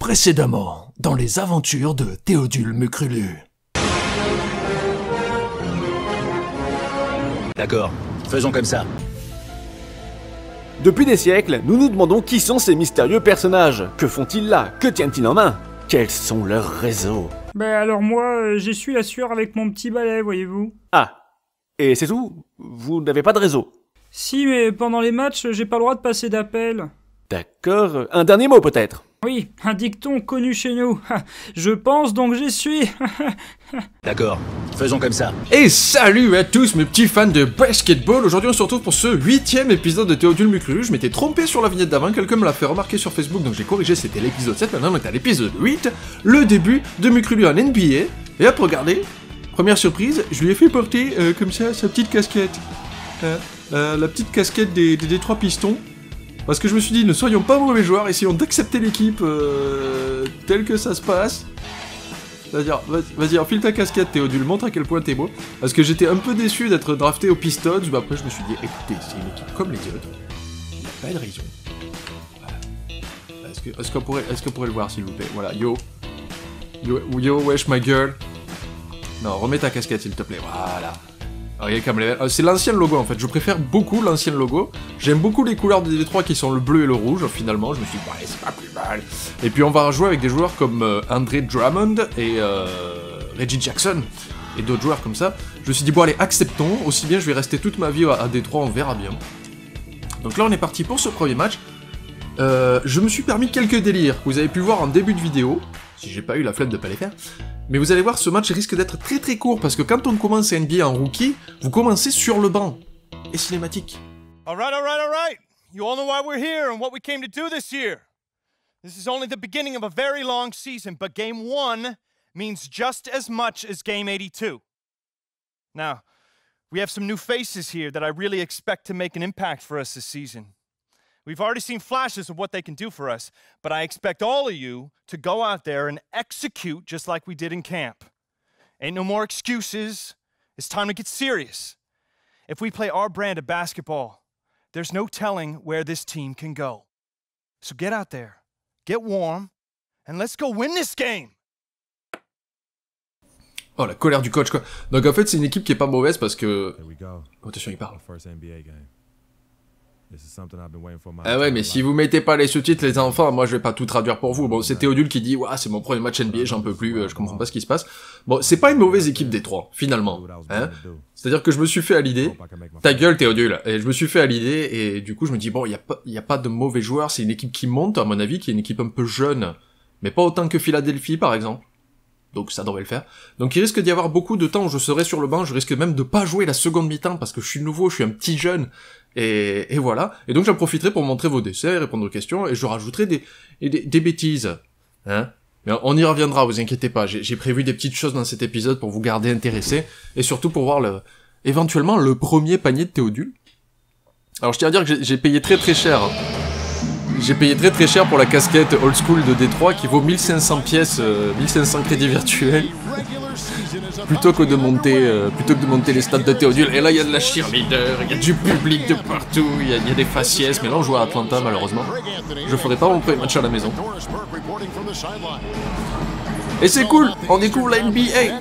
Précédemment, dans les aventures de Théodule Mucrulu. D'accord, faisons comme ça. Depuis des siècles, nous nous demandons qui sont ces mystérieux personnages. Que font-ils là? Que tiennent-ils en main? Quels sont leurs réseaux? Bah alors moi, j'essuie la sueur avec mon petit balai, voyez-vous. Ah, et c'est tout? Vous n'avez pas de réseau? Si, mais pendant les matchs, j'ai pas le droit de passer d'appel. D'accord, un dernier mot peut-être? Oui, un dicton connu chez nous. Je pense donc j'essuie. D'accord, faisons comme ça. Et salut à tous mes petits fans de basketball. Aujourd'hui on se retrouve pour ce 8ème épisode de Théodule Mucrulu. Je m'étais trompé sur la vignette d'avant, quelqu'un me l'a fait remarquer sur Facebook, donc j'ai corrigé, c'était l'épisode 7, maintenant on est à l'épisode 8, le début de Mucrulu en NBA. Et hop, regardez, première surprise, je lui ai fait porter comme ça sa petite casquette. La petite casquette des trois pistons. Parce que je me suis dit, ne soyons pas mauvais joueurs, essayons d'accepter l'équipe telle que ça se passe. C'est-à-dire, vas-y, enfile ta casquette Théodule, montre à quel point t'es beau. Parce que j'étais un peu déçu d'être drafté aux Pistons, mais après je me suis dit, écoutez, c'est une équipe comme les autres. Il n'y a pas de raison. Voilà. Est-ce qu'on pourrait le voir s'il vous plaît? Voilà, yo, wesh my girl. Non, remets ta casquette s'il te plaît, voilà. C'est l'ancien logo en fait, je préfère beaucoup l'ancien logo. J'aime beaucoup les couleurs des Détroits qui sont le bleu et le rouge finalement, je me suis dit, ouais, c'est pas plus mal. Et puis on va jouer avec des joueurs comme Andre Drummond et Reggie Jackson et d'autres joueurs comme ça. Je me suis dit, bon allez, acceptons, aussi bien je vais rester toute ma vie à Détroit, on verra bien. Donc là on est parti pour ce premier match. Je me suis permis quelques délires que vous avez pu voir en début de vidéo, si j'ai pas eu la flemme de pas les faire. Mais vous allez voir, ce match risque d'être très très court, parce que quand on commence NBA en rookie, vous commencez sur le banc. Et cinématique. Alright. You all know why we're here and what we came to do this year. This is only the beginning of a very long season, but Game 1 means just as much as Game 82. Now, we have some new faces here that I really expect to make an impact for us this season. We've already seen flashes of what they can do for us, but I expect all of you to go out there and execute just like we did in camp. Ain't no more excuses. It's time to get serious. If we play our brand of basketball, there's no telling where this team can go. So get out there, get warm, and let's go win this game! Oh, la colère du coach, quoi. Donc en fait, c'est une équipe qui est pas mauvaise parce que... Oh, attention, il parle. Ah ouais, mais si vous mettez pas les sous-titres, les enfants, moi je vais pas tout traduire pour vous. Bon, c'est Théodule qui dit, ouais, c'est mon premier match NBA, j'en peux plus, je comprends pas ce qui se passe. Bon, c'est pas une mauvaise équipe des trois, finalement. Hein, c'est-à-dire que je me suis fait à l'idée, ta gueule Théodule, et je me suis fait à l'idée, et du coup je me dis, bon, y a pas de mauvais joueurs, c'est une équipe qui monte, à mon avis, qui est une équipe un peu jeune, mais pas autant que Philadelphie, par exemple. Donc ça devrait le faire. Donc il risque d'y avoir beaucoup de temps où je serai sur le banc, je risque même de pas jouer la seconde mi-temps parce que je suis nouveau, je suis un petit jeune, et voilà. Et donc j'en profiterai pour montrer vos dessins, répondre aux questions, et je rajouterai des bêtises. Hein? Mais on y reviendra, vous inquiétez pas, j'ai prévu des petites choses dans cet épisode pour vous garder intéressés, et surtout pour voir éventuellement le premier panier de Théodule. Alors je tiens à dire que j'ai payé très très cher. J'ai payé très très cher pour la casquette old school de Détroit qui vaut 1500 pièces, 1500 crédits virtuels, plutôt que de monter les stades de Théodule. Et là il y a de la cheerleader, il y a du public de partout, il y a des faciès, mais là on joue à Atlanta malheureusement. Je ferai pas mon premier match à la maison. Et c'est cool, on découvre la NBA.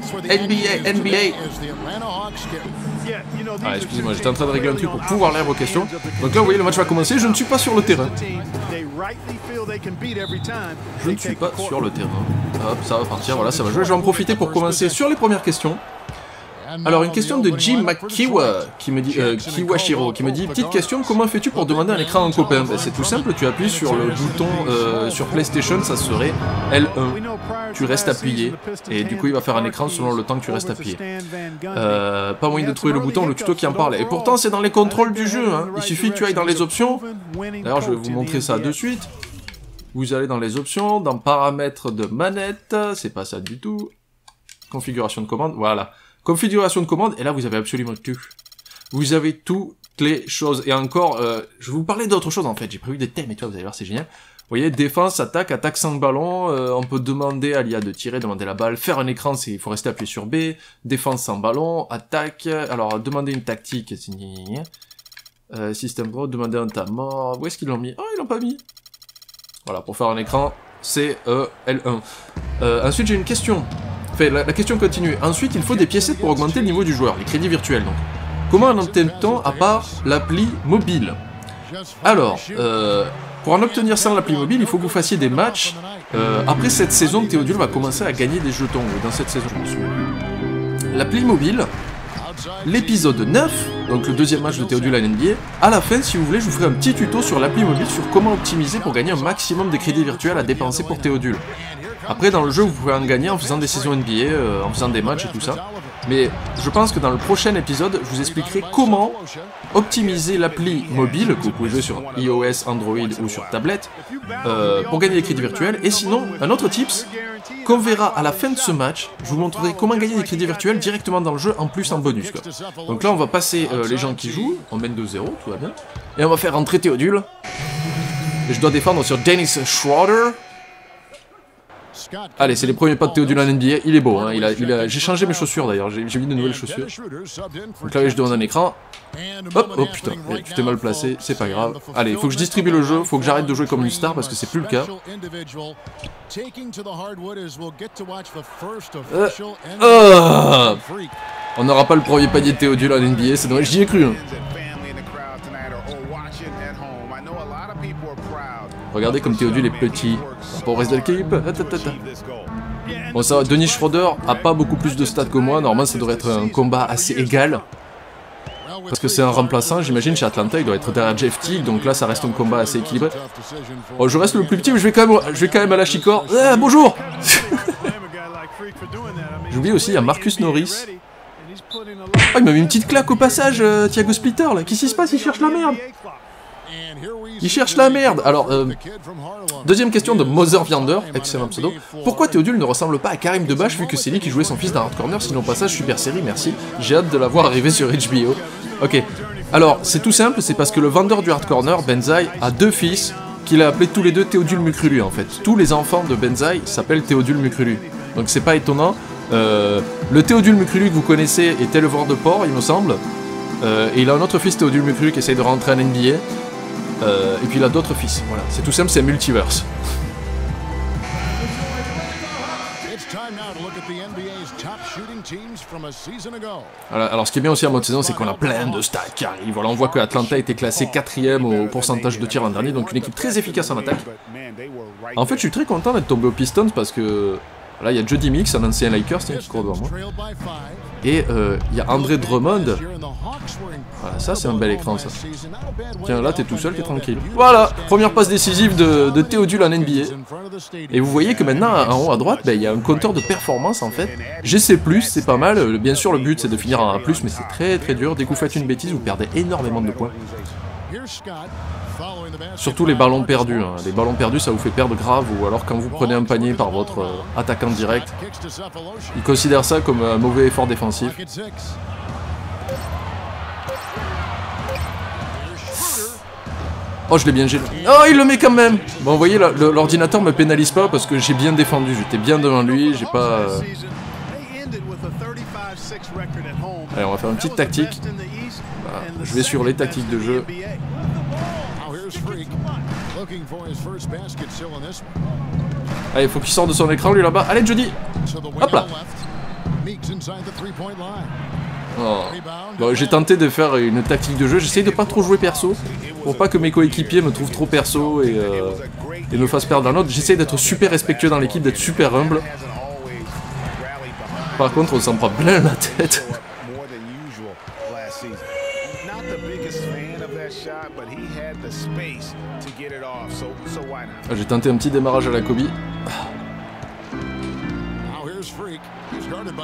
Ah, excusez-moi, j'étais en train de régler un truc pour pouvoir lire vos questions. Donc là, vous voyez, le match va commencer, je ne suis pas sur le terrain. Je ne suis pas sur le terrain. Hop, ça va partir, voilà, ça va jouer. Je vais en profiter pour commencer sur les premières questions. Alors, une question de Jim McKiwa, qui me dit, Kiwashiro, qui me dit, petite question, comment fais-tu pour demander un écran à un copain? Ben, c'est tout simple, tu appuies sur le bouton, sur PlayStation, ça serait L1. Tu restes appuyé, et du coup il va faire un écran selon le temps que tu restes appuyé. Pas moyen de trouver le bouton, le tuto qui en parle. Et pourtant c'est dans les contrôles du jeu, hein. Il suffit que tu ailles dans les options. D'ailleurs je vais vous montrer ça de suite. Vous allez dans les options, dans paramètres de manette, c'est pas ça du tout. Configuration de commande, voilà. Configuration de commande, et là vous avez absolument tout. Vous avez toutes les choses. Et encore, je vais vous parler d'autres choses en fait. J'ai prévu des thèmes et tout, vous allez voir, c'est génial. Vous voyez, défense, attaque sans ballon, on peut demander à l'IA de tirer, demander la balle, faire un écran, il faut rester appuyé sur B, défense sans ballon, attaque, alors demander une tactique, système pro, demander un temps mort, où est-ce qu'ils l'ont mis? Oh, ils l'ont pas mis. Voilà, pour faire un écran, c'est L1. Ensuite, j'ai une question. Enfin, la question continue. Ensuite, il faut des piécettes pour augmenter le niveau du joueur, les crédits virtuels donc. Comment en obtient-on à part l'appli mobile? Alors, pour en obtenir sans l'appli mobile, il faut que vous fassiez des matchs. Après cette saison, Théodule va commencer à gagner des jetons. Dans cette saison, je me souviens. L'appli mobile, l'épisode 9, donc le deuxième match de Théodule à l'NBA. À la fin, si vous voulez, je vous ferai un petit tuto sur l'appli mobile sur comment optimiser pour gagner un maximum de crédits virtuels à dépenser pour Théodule. Après, dans le jeu, vous pouvez en gagner en faisant des saisons NBA, en faisant des matchs et tout ça. Mais je pense que dans le prochain épisode, je vous expliquerai comment optimiser l'appli mobile, que vous pouvez jouer sur iOS, Android ou sur tablette, pour gagner des crédits virtuels. Et sinon, un autre tips, qu'on verra à la fin de ce match, je vous montrerai comment gagner des crédits virtuels directement dans le jeu, en plus en bonus, quoi. Donc là, on va passer les gens qui jouent, on mène 2-0, tout va bien. Et on va faire rentrer Théodule. Et je dois défendre sur Dennis Schroeder. Allez, c'est les premiers pas de Théodule en NBA, il est beau, hein. J'ai changé mes chaussures d'ailleurs, j'ai mis de nouvelles chaussures. Donc là, je demande un écran. Hop, oh putain, tu t'es mal placé, c'est pas grave. Allez, il faut que je distribue le jeu, faut que j'arrête de jouer comme une star parce que c'est plus le cas. On n'aura pas le premier panier de Théodule en NBA, c'est dommage, j'y ai cru. Hein. Regardez comme Théodule est petit. Pour le reste de l'équipe. Bon, ça va, Dennis Schroeder a pas beaucoup plus de stats que moi. Normalement, ça devrait être un combat assez égal. Parce que c'est un remplaçant, j'imagine, chez Atlanta, il doit être derrière Jeff Teague. Donc là, ça reste un combat assez équilibré. Bon, je reste le plus petit, mais je vais quand même à la Chicor. Ah, bonjour. J'oublie aussi, il y a Marcus Norris. Oh, il m'a mis une petite claque au passage, Thiago Splitter, là. Qu'est-ce qui se passe? Il cherche la merde. Il cherche la merde. Alors, deuxième question de Mother Viander, excellent pseudo. Pourquoi Théodule ne ressemble pas à Karim Debache vu que c'est lui qui jouait son fils dans Hard Corner? Sinon, passage super série, merci. J'ai hâte de la voir arriver sur HBO. Ok. Alors, c'est tout simple, c'est parce que le vendeur du Hard Corner, Benzaï, a deux fils qu'il a appelés tous les deux Théodule Mukrulu en fait. Tous les enfants de Benzaï s'appellent Théodule Mukrulu. Donc c'est pas étonnant. Le Théodule Mukrulu que vous connaissez est éleveur de porc, il me semble. Et il a un autre fils, Théodule Mukrulu, qui essaye de rentrer en NBA. Et puis il a d'autres fils, voilà, c'est tout simple, c'est multiverse. Voilà, alors ce qui est bien aussi en mode saison, c'est qu'on a plein de stats qui arrivent. Voilà, on voit que Atlanta a été classé 4ème au pourcentage de tir l'an dernier, donc une équipe très efficace en attaque. En fait, je suis très content d'être tombé aux Pistons parce que là, il y a Jody Mix, un ancien Lakers, tiens, qui court devant moi. Et il y a André Drummond. Voilà, ça c'est un bel écran, ça. Tiens, là, t'es tout seul, t'es tranquille. Voilà, première passe décisive de Théodule en NBA. Et vous voyez que maintenant, en haut à droite, il y a un compteur de performance, en fait. GC+, c'est pas mal. Bien sûr, le but, c'est de finir en A+, mais c'est très très dur. Dès que vous faites une bêtise, vous perdez énormément de points. Surtout les ballons perdus, hein. Les ballons perdus ça vous fait perdre grave, ou alors quand vous prenez un panier par votre attaquant direct, ils considèrent ça comme un mauvais effort défensif. Oh, je l'ai bien géré. Oh, il le met quand même. Bon, vous voyez, l'ordinateur me pénalise pas parce que j'ai bien défendu, j'étais bien devant lui, j'ai pas... Allez, on va faire une petite tactique. Voilà. Je vais sur les tactiques de jeu. Allez, faut qu'il sorte de son écran lui là-bas. Allez, Jody. Hop là. Oh. Bon, j'ai tenté de faire une tactique de jeu. J'essaye de pas trop jouer perso pour pas que mes coéquipiers me trouvent trop perso et me fassent perdre la note. J'essaye d'être super respectueux dans l'équipe, d'être super humble. Par contre, on s'en prend plein la tête. J'ai tenté un petit démarrage à la Kobe.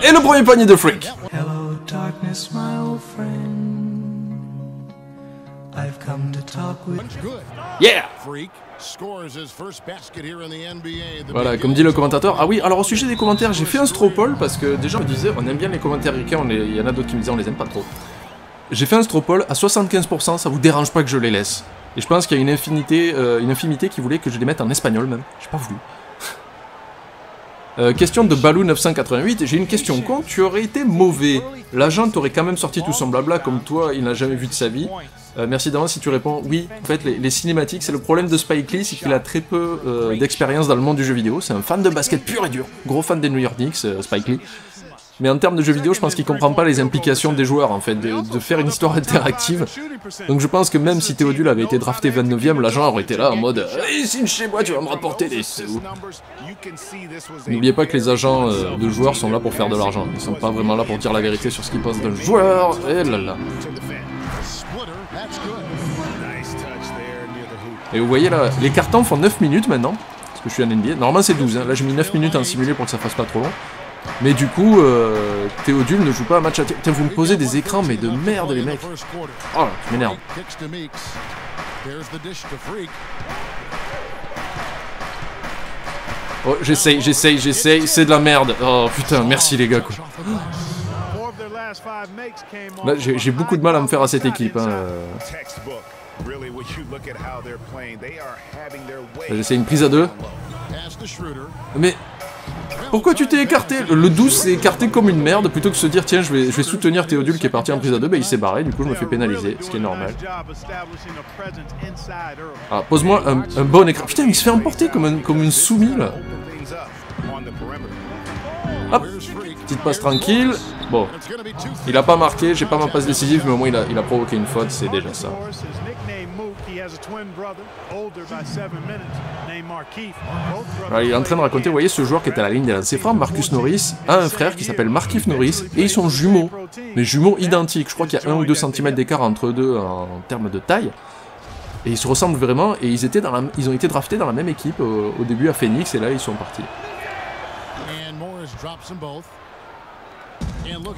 Et le premier panier de Freak. Hello, darkness, my old friend. I've come to talk with... Yeah. Voilà, comme dit le commentateur. Ah oui, alors au sujet des commentaires, j'ai fait un straw poll parce que déjà on me disait, on aime bien les commentaires ricains, il y en a d'autres qui me disaient on les aime pas trop. J'ai fait un straw poll à 75%, ça vous dérange pas que je les laisse. Et je pense qu'il y a une infinité qui voulait que je les mette en espagnol même. J'ai pas voulu. Question de Balou988, j'ai une question con, tu aurais été mauvais. L'agent t'aurait quand même sorti tout son blabla comme toi, il n'a jamais vu de sa vie. Merci d'avance si tu réponds oui. En fait, les cinématiques, c'est le problème de Spike Lee, c'est qu'il a très peu d'expérience dans le monde du jeu vidéo. C'est un fan de basket pur et dur, gros fan des New York Knicks, Spike Lee. Mais en termes de jeux vidéo, je pense qu'il comprend pas les implications des joueurs, en fait, de faire une histoire interactive. Donc je pense que même si Théodule avait été drafté 29ème, l'agent aurait été là en mode « Hey, signe chez moi, tu vas me rapporter des sous !» N'oubliez pas que les agents de joueurs sont là pour faire de l'argent. Ils sont pas vraiment là pour dire la vérité sur ce qu'ils pensent d'un joueur. Et là là. Et vous voyez là, les cartons font 9 minutes maintenant. Parce que je suis en NBA. Normalement c'est 12, hein. Là j'ai mis 9 minutes en simulé pour que ça fasse pas trop long. Mais du coup, Théodule ne joue pas un match à tir. Putain, vous me posez des écrans, mais de merde, les mecs. Oh, je m'énerve. Oh, j'essaye, c'est de la merde. Oh putain, merci les gars, quoi. Là, j'ai beaucoup de mal à me faire à cette équipe. Hein. J'essaie une prise à 2. Mais... pourquoi tu t'es écarté? Le 12 s'est écarté comme une merde, plutôt que de se dire tiens je vais soutenir Théodule qui est parti en prise à 2, bah il s'est barré, du coup je me fais pénaliser, ce qui est normal. Ah, pose-moi un bon écran. Putain, il se fait emporter comme une soumis là. Hop, petite passe tranquille. Bon, il a pas marqué, j'ai pas ma passe décisive, mais au moins il a provoqué une faute, c'est déjà ça. Alors, il est en train de raconter, vous voyez ce joueur qui est à la ligne des lancers francs, Marcus Norris, a un frère qui s'appelle Markieff Norris, et ils sont jumeaux, mais jumeaux identiques. Je crois qu'il y a 1 ou 2 cm d'écart entre eux deux en termes de taille. Et ils se ressemblent vraiment, et ils ont été draftés dans la même équipe au début à Phoenix, et là ils sont partis.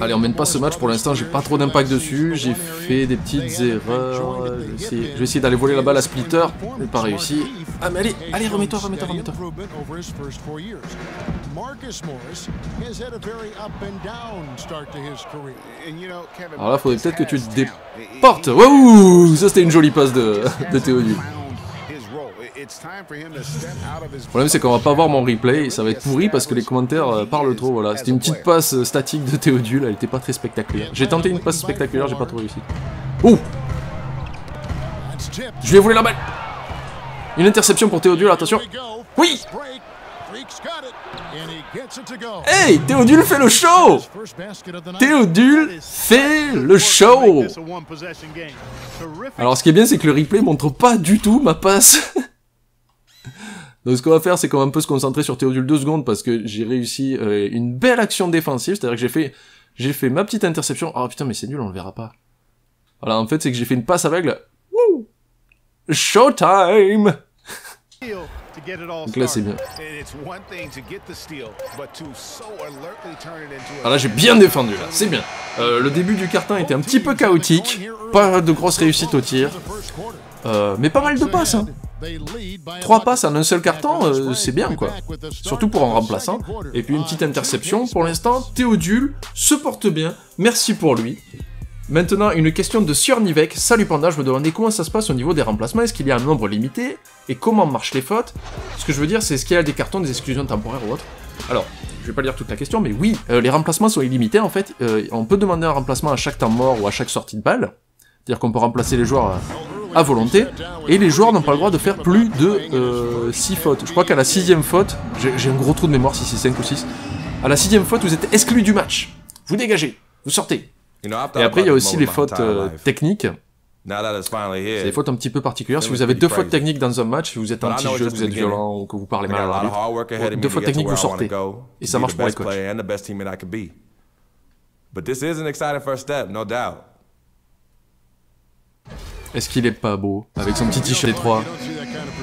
Allez, on mène pas ce match pour l'instant, j'ai pas trop d'impact dessus, j'ai fait des petites erreurs, je vais essayer d'aller voler la balle à Splitter, mais pas réussi. Ah mais allez, remets-toi. Alors là, faudrait peut-être que tu te déportes. Waouh, ça c'était une jolie passe de Théodule. Le problème c'est qu'on va pas voir mon replay et ça va être pourri parce que les commentaires parlent trop, voilà. C'était une petite passe statique de Théodule, elle était pas très spectaculaire. J'ai tenté une passe spectaculaire, j'ai pas trop réussi. Oh, je lui ai volé la balle. Une interception pour Théodule, attention. Oui. Hey, Théodule fait le show. Théodule fait le show. Alors ce qui est bien c'est que le replay montre pas du tout ma passe. Donc ce qu'on va faire, c'est qu'on va un peu se concentrer sur Théodule 2 secondes parce que j'ai réussi une belle action défensive, c'est-à-dire que j'ai fait ma petite interception. Oh putain, mais c'est nul, on le verra pas. Voilà, en fait, c'est que j'ai fait une passe aveugle. Wouh! Showtime! Donc là, c'est bien. Ah là, j'ai bien défendu, là, c'est bien. Le début du carton était un petit peu chaotique, pas de grosse réussite au tir, mais pas mal de passes, hein. 3 passes en un seul carton, c'est bien quoi. Surtout pour un remplaçant. Et puis une petite interception. Pour l'instant, Théodule se porte bien. Merci pour lui. Maintenant, une question de Sieur Nivek. Salut Panda, je me demandais comment ça se passe au niveau des remplacements. Est-ce qu'il y a un nombre limité? Et comment marchent les fautes? Ce que je veux dire, c'est est-ce qu'il y a des cartons, des exclusions temporaires ou autres? Alors, je vais pas lire toute la question, mais oui, les remplacements sont illimités en fait. On peut demander un remplacement à chaque temps mort ou à chaque sortie de balle. C'est-à-dire qu'on peut remplacer les joueurs à volonté, et les joueurs n'ont pas le droit de faire plus de 6 fautes. Je crois qu'à la 6ème faute, j'ai un gros trou de mémoire si c'est 5 ou 6, à la 6ème faute vous êtes exclu du match, vous dégagez, vous sortez. Et après il y a aussi les fautes techniques, c'est des fautes un petit peu particulières. Si vous avez 2 fautes techniques dans un match, si vous êtes anti-jeu, vous êtes violent ou que vous parlez mal à l'arbitre, 2 fautes techniques vous sortez, et ça marche pour les coachs. Est-ce qu'il est pas beau, avec son petit t-shirt étroit?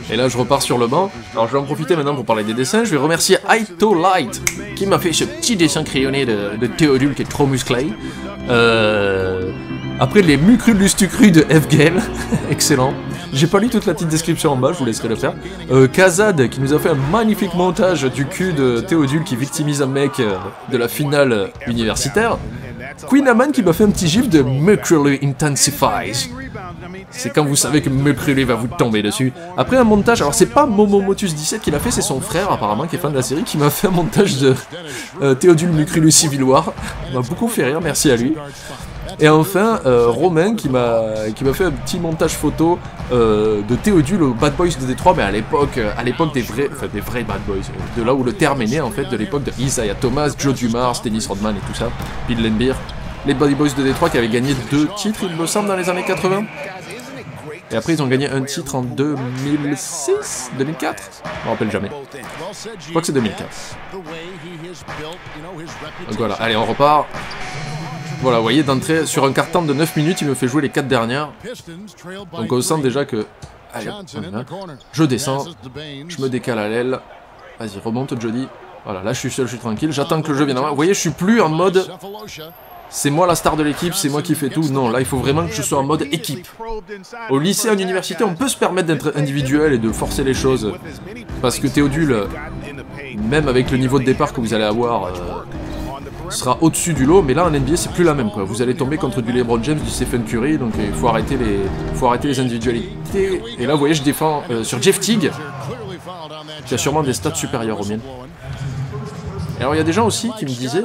Et là je repars sur le banc. Alors je vais en profiter maintenant pour parler des dessins. Je vais remercier Aito Light qui m'a fait ce petit dessin crayonné de Théodule qui est trop musclé. Après les mucrulustucru de F-Gale, excellent. J'ai pas lu toute la petite description en bas, je vous laisserai le faire. Kazad qui nous a fait un magnifique montage du cul de Théodule qui victimise un mec de la finale universitaire. Queen Aman qui m'a fait un petit gif de Mercury Intensifies. C'est quand vous savez que Mukrulu va vous tomber dessus. Après un montage, alors c'est pas Momomotus17 qui l'a fait, c'est son frère apparemment qui est fan de la série qui m'a fait un montage de Théodule Mukrulu Civil War. Ça m'a beaucoup fait rire, merci à lui. Et enfin, Romain qui m'a fait un petit montage photo de Théodule aux Bad Boys de Détroit, mais à l'époque des vrais Bad Boys, de là où le terme est né en fait, de l'époque de Isaiah Thomas, Joe Dumars, Dennis Rodman et tout ça, Bill Laimbeer, les Bad Boys de Détroit qui avaient gagné 2 titres, il me semble, dans les années 80. Et après ils ont gagné un titre en 2006, 2004, je me rappelle jamais. Je crois que c'est 2004. Donc voilà, allez on repart. Voilà, vous voyez, d'entrée, sur un carton de 9 minutes, il me fait jouer les 4 dernières. Donc on sent déjà que... Allez, je descends, je me décale à l'aile. Vas-y, remonte Jody. Voilà, là je suis seul, je suis tranquille. J'attends que le jeu vienne en main. Vous voyez, je suis plus en mode... C'est moi la star de l'équipe, c'est moi qui fais tout. Non, là il faut vraiment que je sois en mode équipe. Au lycée, en université, on peut se permettre d'être individuel et de forcer les choses. Parce que Théodule, même avec le niveau de départ que vous allez avoir... sera au-dessus du lot, mais là en NBA c'est plus la même quoi. Vous allez tomber contre du LeBron James, du Stephen Curry, donc il faut arrêter les individualités. Et là vous voyez je défends sur Jeff Teague, qui a sûrement des stats supérieurs aux miennes. Et alors il y a des gens aussi qui me disaient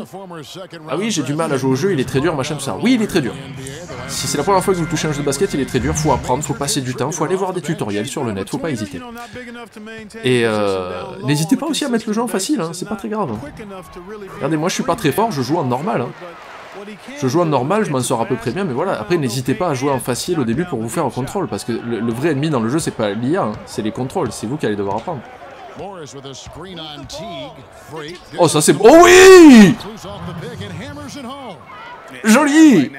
ah oui j'ai du mal à jouer au jeu, il est très dur, machin tout ça. Oui il est très dur. Si c'est la première fois que vous touchez un jeu de basket, il est très dur, faut apprendre, faut passer du temps, faut aller voir des tutoriels sur le net, faut pas hésiter. Et n'hésitez pas aussi à mettre le jeu en facile, hein, c'est pas très grave. Regardez, moi je suis pas très fort, je joue en normal. Hein. Je joue en normal, je m'en sors à peu près bien, mais voilà, après n'hésitez pas à jouer en facile au début pour vous faire un contrôle, parce que le vrai ennemi dans le jeu c'est pas l'IA, hein, c'est les contrôles, c'est vous qui allez devoir apprendre. Oh ça c'est... Oh oui! Joli!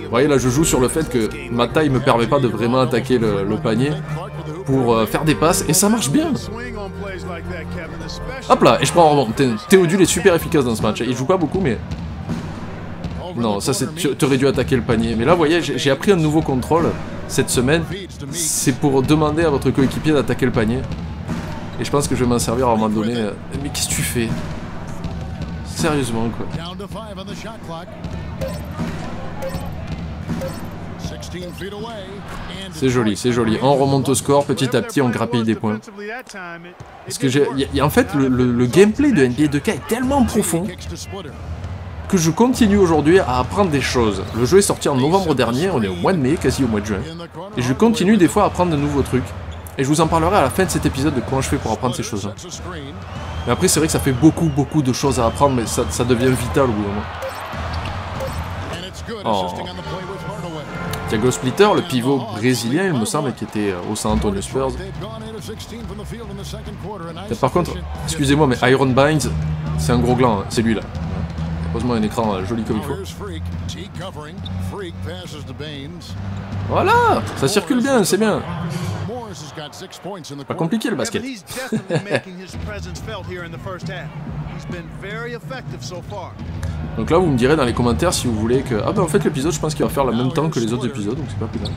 Vous voyez là je joue sur le fait que ma taille me permet pas de vraiment attaquer le panier pour faire des passes et ça marche bien. Hop là, et je prends en rebond. Théodule est super efficace dans ce match, il joue pas beaucoup mais... Non, ça c'est... Tu aurais dû attaquer le panier. Mais là vous voyez, j'ai appris un nouveau contrôle cette semaine. C'est pour demander à votre coéquipier d'attaquer le panier. Et je pense que je vais m'en servir à un moment donné. Mais qu'est-ce que tu fais? Sérieusement quoi. C'est joli, c'est joli. On remonte au score, petit à petit on grappille des points. Parce que en fait le gameplay de NBA 2K est tellement profond que je continue aujourd'hui à apprendre des choses. Le jeu est sorti en novembre dernier, on est au mois de mai, quasi au mois de juin. Et je continue des fois à apprendre de nouveaux trucs. Et je vous en parlerai à la fin de cet épisode de comment je fais pour apprendre ces choses-là. Mais après c'est vrai que ça fait beaucoup de choses à apprendre, mais ça devient vital au bout d'un moment. Oh. Thiago Splitter, le pivot brésilien, il me semble, qui était au San Antonio Spurs. Et par contre, excusez-moi, mais Iron Binds, c'est un gros gland, hein. C'est lui là. Pose-moi un écran joli comme il faut. Voilà, ça circule bien, c'est bien. Pas compliqué le basket. Donc là vous me direz dans les commentaires si vous voulez que... Ah bah en fait l'épisode je pense qu'il va faire le même temps que les autres épisodes, donc c'est pas plus mal.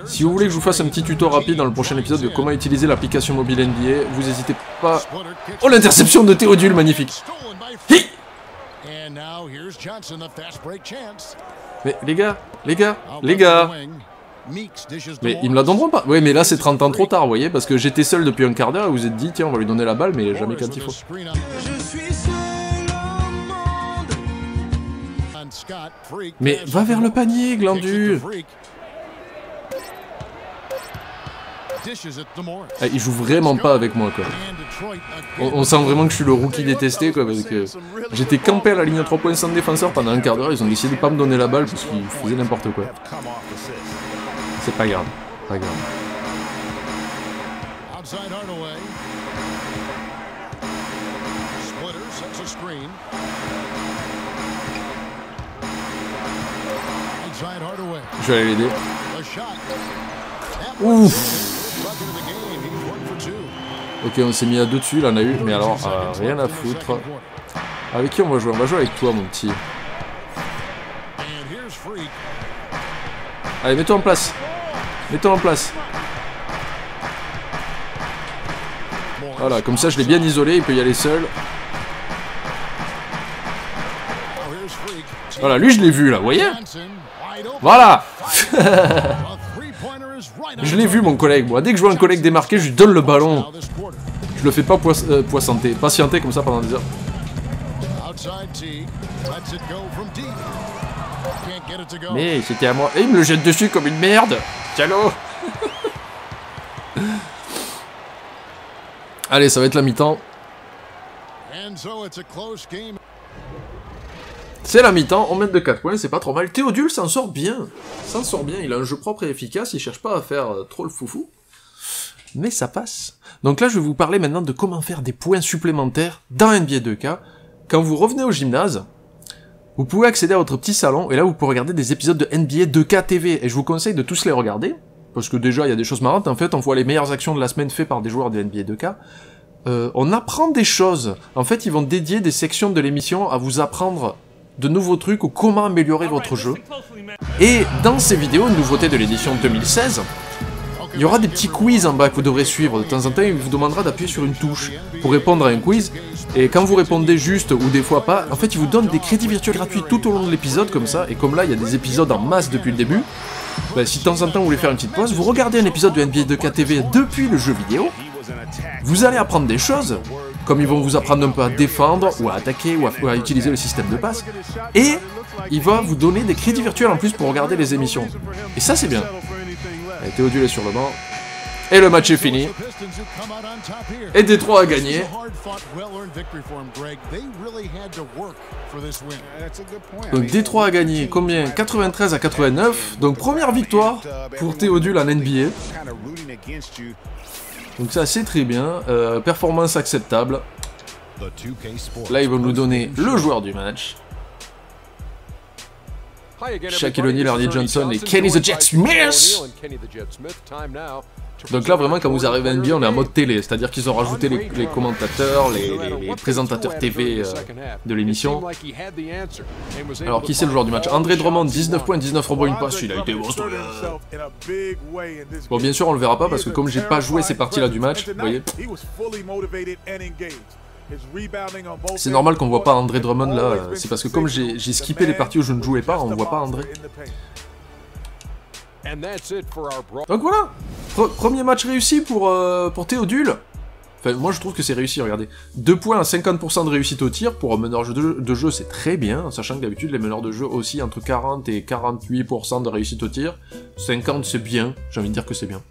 Si vous voulez que je vous fasse un petit tuto rapide dans le prochain épisode de comment utiliser l'application mobile NBA, vous n'hésitez pas... Oh l'interception de Théodule, magnifique. Hi. Mais les gars. Mais ils me la donneront pas. Oui mais là c'est 30 ans trop tard, vous voyez, parce que j'étais seul depuis un quart d'heure et vous vous êtes dit tiens on va lui donner la balle mais jamais quand il faut. Mais va vers le panier, glandu. Ah, il joue vraiment pas avec moi quoi. On sent vraiment que je suis le rookie détesté quoi, parce que j'étais campé à la ligne à 3 points sans défenseur pendant un quart d'heure, ils ont décidé de pas me donner la balle parce qu'ils faisaient n'importe quoi. C'est pas grave, pas grave. Je vais aller l'aider. Ouf. Ok, on s'est mis à 2 dessus, là on a eu, mais alors rien à foutre. Avec qui on va jouer? On va jouer avec toi mon petit. Allez, mets-toi en place. Mets-toi en place. Voilà, comme ça je l'ai bien isolé, il peut y aller seul. Voilà, lui je l'ai vu là, vous voyez? Voilà. Je l'ai vu mon collègue, moi. Dès que je vois un collègue démarqué, je lui donne le ballon. Je le fais pas patienter comme ça pendant des heures. Mais c'était à moi. Et il me le jette dessus comme une merde. Tiens-le. Allez, ça va être la mi-temps. C'est la mi-temps, on mène de 4 points, c'est pas trop mal. Théodule s'en sort bien. S'en sort bien, il a un jeu propre et efficace, il cherche pas à faire trop le foufou. Mais ça passe. Donc là, je vais vous parler maintenant de comment faire des points supplémentaires dans NBA 2K. Quand vous revenez au gymnase, vous pouvez accéder à votre petit salon, et là, vous pouvez regarder des épisodes de NBA 2K TV. Et je vous conseille de tous les regarder, parce que déjà, il y a des choses marrantes. En fait, on voit les meilleures actions de la semaine faites par des joueurs de NBA 2K. On apprend des choses. En fait, ils vont dédier des sections de l'émission à vous apprendre de nouveaux trucs ou comment améliorer votre jeu. Et dans ces vidéos, une nouveauté de l'édition 2016, il y aura des petits quiz en bas que vous devrez suivre. De temps en temps, il vous demandera d'appuyer sur une touche pour répondre à un quiz. Et quand vous répondez juste ou des fois pas, en fait, il vous donne des crédits virtuels gratuits tout au long de l'épisode comme ça. Et comme là, il y a des épisodes en masse depuis le début, bah, si de temps en temps vous voulez faire une petite pause, vous regardez un épisode de NBA 2K TV depuis le jeu vidéo, vous allez apprendre des choses, comme ils vont vous apprendre un peu à défendre, ou à attaquer, ou à utiliser le système de passe, et il va vous donner des crédits virtuels en plus pour regarder les émissions. Et ça c'est bien. Allez, Théodule est sur le banc. Et le match est fini. Et Détroit a gagné. Donc Détroit a gagné combien? 93 à 89. Donc première victoire pour Théodule en NBA. Donc ça c'est très bien. Performance acceptable. Là ils vont nous donner le joueur du match. Shaquille O'Neal, Ernie Johnson et Kenny the Jet Smith. Donc là vraiment quand vous arrivez à NBA on est en mode télé, c'est-à-dire qu'ils ont rajouté les commentateurs, les présentateurs TV de l'émission. Alors qui c'est le joueur du match? André Drummond, 19 points, 19 rebonds, une passe, il a été monstrueux. Bon bien sûr on le verra pas parce que comme j'ai pas joué ces parties là du match, vous voyez. C'est normal qu'on voit pas André Drummond là, c'est parce que comme j'ai skippé les parties où je ne jouais pas, on voit pas André. Donc voilà, premier match réussi pour Théodule. Enfin, moi je trouve que c'est réussi, regardez. 2 points à 50% de réussite au tir, pour un meneur de jeu c'est très bien, sachant que d'habitude les meneurs de jeu aussi entre 40 et 48% de réussite au tir. 50 c'est bien, j'ai envie de dire que c'est bien.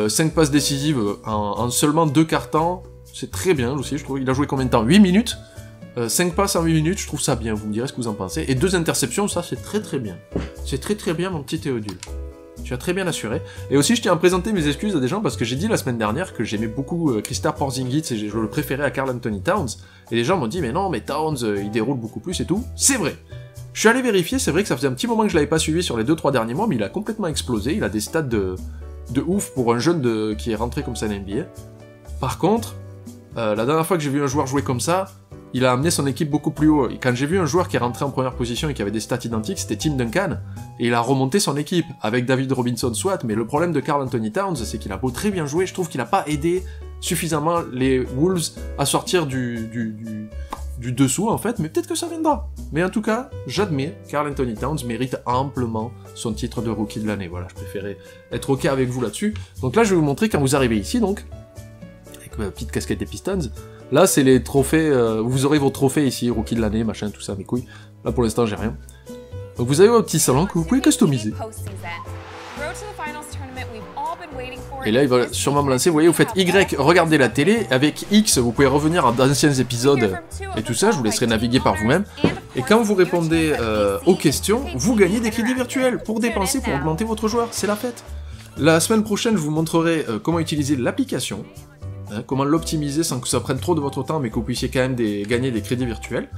5 passes décisives en seulement 2 quarts temps, c'est très bien aussi, je trouve. Il a joué combien de temps? 8 minutes 5 passes en 8 minutes, je trouve ça bien, vous me direz ce que vous en pensez. Et 2 interceptions, ça c'est très très bien. C'est très très bien mon petit Théodule. Tu as très bien assuré. Et aussi je tiens à présenter mes excuses à des gens parce que j'ai dit la semaine dernière que j'aimais beaucoup Kristaps Porzingis et je le préférais à Karl Anthony Towns. Et les gens m'ont dit mais non mais Towns il déroule beaucoup plus et tout. C'est vrai. Je suis allé vérifier, c'est vrai que ça faisait un petit moment que je l'avais pas suivi sur les 2-3 derniers mois, mais il a complètement explosé, il a des stats de ouf pour un jeune qui est rentré comme ça en NBA. Par contre, la dernière fois que j'ai vu un joueur jouer comme ça, il a amené son équipe beaucoup plus haut. Et quand j'ai vu un joueur qui est rentré en première position et qui avait des stats identiques, c'était Tim Duncan, et il a remonté son équipe, avec David Robinson soit, mais le problème de Karl Anthony Towns, c'est qu'il a beau très bien jouer, je trouve qu'il a pas aidé suffisamment les Wolves à sortir du dessous, en fait, mais peut-être que ça viendra. Mais en tout cas, j'admets, Karl Anthony Towns mérite amplement son titre de rookie de l'année, voilà, je préférais être ok avec vous là-dessus. Donc là, je vais vous montrer quand vous arrivez ici, donc, avec ma petite casquette des Pistons. Là, c'est les trophées, vous aurez vos trophées ici, rookie de l'année, machin, tout ça, mes couilles. Là, pour l'instant, j'ai rien. Donc vous avez votre petit salon que vous pouvez customiser. Et là, il va sûrement me lancer, vous voyez, vous faites Y, regardez la télé, avec X, vous pouvez revenir à d'anciens épisodes et tout ça, je vous laisserai naviguer par vous-même. Et quand vous répondez aux questions, vous gagnez des crédits virtuels pour dépenser, pour augmenter votre joueur, c'est la fête. La semaine prochaine, je vous montrerai comment utiliser l'application. Comment l'optimiser sans que ça prenne trop de votre temps, mais que vous puissiez quand même gagner des crédits virtuels.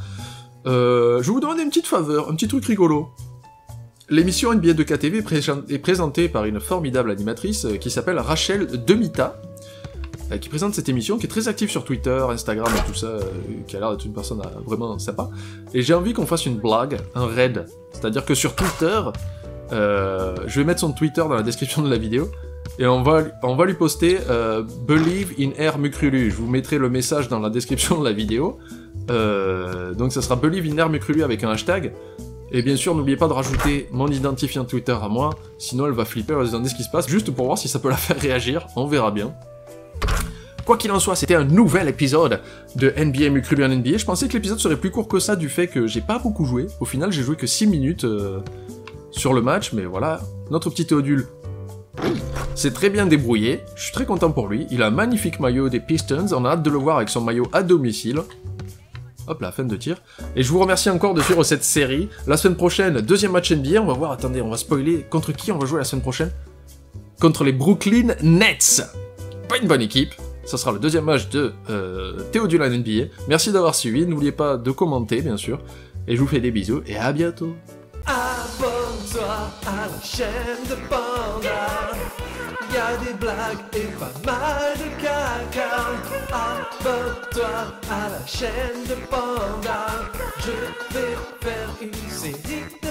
Je vais vous demander une petite faveur, un petit truc rigolo. L'émission NBA 2K TV est présentée par une formidable animatrice qui s'appelle Rachel Demita, qui présente cette émission, qui est très active sur Twitter, Instagram et tout ça, qui a l'air d'être une personne vraiment sympa. Et j'ai envie qu'on fasse une blague, un raid. C'est-à-dire que sur Twitter, je vais mettre son Twitter dans la description de la vidéo, et on va lui poster Believe in Air Mukrulu. Je vous mettrai le message dans la description de la vidéo. Donc ça sera Believe in Air Mukrulu avec un hashtag. Et bien sûr, n'oubliez pas de rajouter mon identifiant Twitter à moi, sinon elle va flipper, elle va se demander ce qui se passe, juste pour voir si ça peut la faire réagir, on verra bien. Quoi qu'il en soit, c'était un nouvel épisode de NBA Mukrubian NBA. Je pensais que l'épisode serait plus court que ça du fait que j'ai pas beaucoup joué. Au final, j'ai joué que 6 minutes sur le match, mais voilà, notre petit Théodule s'est très bien débrouillé. Je suis très content pour lui. Il a un magnifique maillot des Pistons, on a hâte de le voir avec son maillot à domicile. Hop là, fin de tir. Et je vous remercie encore de suivre cette série. La semaine prochaine, deuxième match NBA. On va voir, attendez, on va spoiler. Contre qui on va jouer la semaine prochaine? Contre les Brooklyn Nets. Pas une bonne équipe. Ça sera le deuxième match de Théodule en NBA. Merci d'avoir suivi. N'oubliez pas de commenter, bien sûr. Et je vous fais des bisous et à bientôt. Abonne-toi à la chaîne de Panda. Y'a des blagues et pas mal de caca. Abonne-toi à la chaîne de Panda. Je vais faire une série.